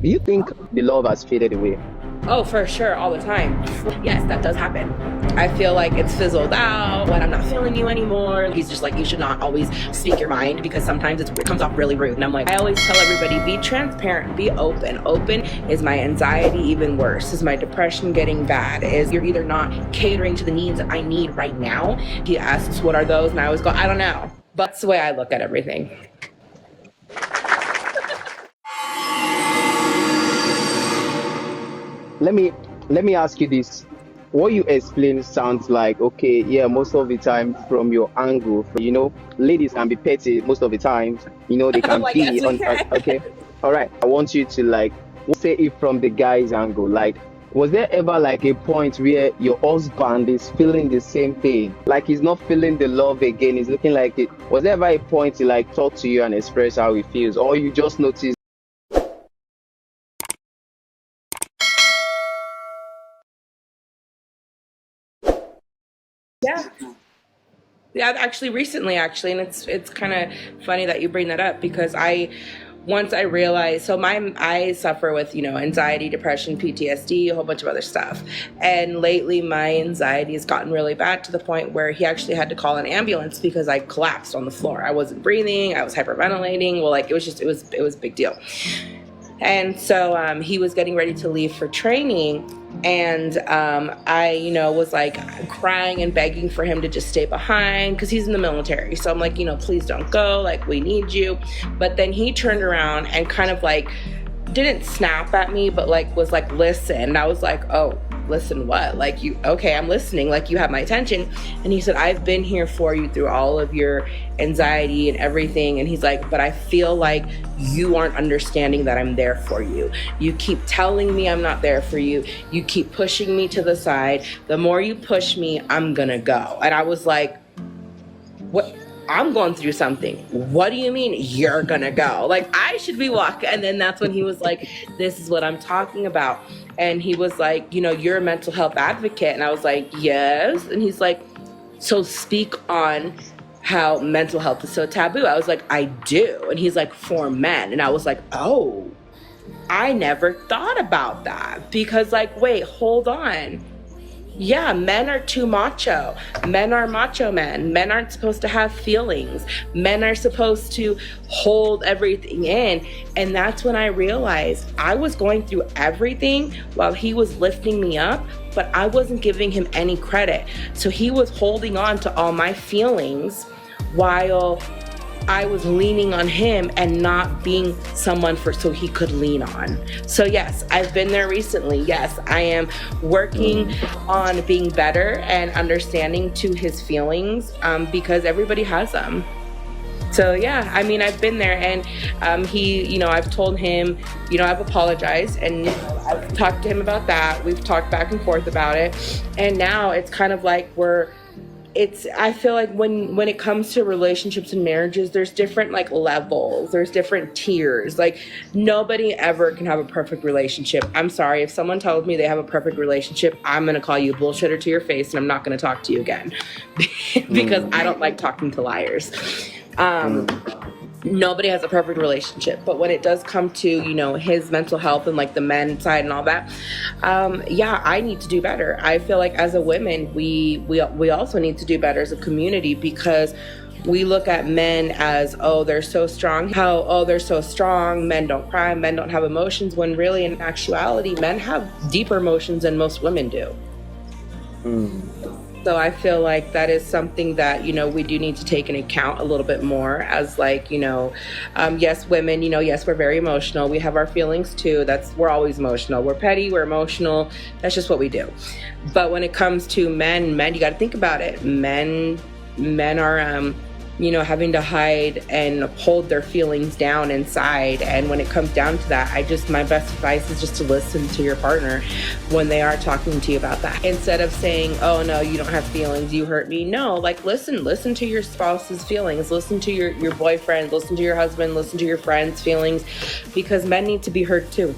Do you think the love has faded away? Oh, for sure, all the time. Yes, that does happen. I feel like it's fizzled out when I'm not feeling you anymore. He's just like, you should not always speak your mind because sometimes it comes off really rude. And I'm like, I always tell everybody, be transparent, be open. Open. Is my anxiety even worse? Is my depression getting bad? Is you're either not catering to the needs that I need right now? He asks, what are those? And I always go, I don't know. But that's the way I look at everything. Let me ask you this. What you explain sounds like, okay, yeah, most of the time from your angle, ladies can be petty most of the time, they can Like, yes, be we on, can. okay, all right. I want you to like say it from the guy's angle. Like, was there ever like a point where your husband is feeling the same thing? Like he's not feeling the love again, he's looking like it. Was there ever a point to like talk to you and express how he feels? Or you just notice? Yeah. Yeah, actually, recently, actually, and it's kind of funny that you bring that up because once I realized, so I suffer with anxiety, depression, PTSD, a whole bunch of other stuff, and lately my anxiety has gotten really bad to the point where he actually had to call an ambulance because I collapsed on the floor. I wasn't breathing, I was hyperventilating. Well, like it was a big deal. And so he was getting ready to leave for training. And I, was like crying and begging for him to just stay behind because he's in the military. So I'm like, please don't go. Like, we need you. But then he turned around and kind of like didn't snap at me, but like was like, listen. And I was like, oh, listen what? Like, okay, I'm listening. Like, you have my attention. And he said, I've been here for you through all of your anxiety and everything. And he's like, but I feel like you aren't understanding that I'm there for you. You keep telling me I'm not there for you. You keep pushing me to the side. The more you push me, I'm gonna go. And I was like, what? I'm going through something. What do you mean you're gonna go? Like, I should be walking. And then that's when he was like, this is what I'm talking about. And he was like, you're a mental health advocate. And I was like, yes. And he's like, so speak on how mental health is so taboo. I was like, I do. And he's like, for men. And I was like, oh, I never thought about that. Because like, wait, hold on. Yeah, men are too macho. Men are macho men. Men aren't supposed to have feelings. Men are supposed to hold everything in. And that's when I realized I was going through everything while he was lifting me up, but I wasn't giving him any credit. So he was holding on to all my feelings while I was leaning on him and not being someone so he could lean on. So yes, I've been there recently. Yes, I am working on being better and understanding to his feelings because everybody has them. So yeah, I mean, I've been there, and I've told him, I've apologized, and I've talked to him about that. We've talked back and forth about it, and now it's kind of like I feel like when it comes to relationships and marriages, there's different like levels, there's different tiers. Like, nobody ever can have a perfect relationship. I'm sorry, if someone tells me they have a perfect relationship, I'm gonna call you a bullshitter to your face, and I'm not gonna talk to you again because I don't like talking to liars. Nobody has a perfect relationship, but when it does come to his mental health and like the men side and all that, yeah, I need to do better. I feel like as a woman, we also need to do better as a community because we look at men as, oh, they're so strong. They're so strong. Men don't cry. Men don't have emotions. When really, in actuality, men have deeper emotions than most women do. So I feel like that is something that, we do need to take into account a little bit more as like, yes, women, yes, we're very emotional. We have our feelings too. We're always emotional. We're petty, we're emotional. That's just what we do. But when it comes to men, you got to think about it. Men are, having to hide and hold their feelings down inside. And when it comes down to that, my best advice is just to listen to your partner when they are talking to you about that. Instead of saying, oh no, you don't have feelings, you hurt me. No, like listen to your spouse's feelings, listen to your boyfriend, listen to your husband, listen to your friends' feelings, because men need to be heard too.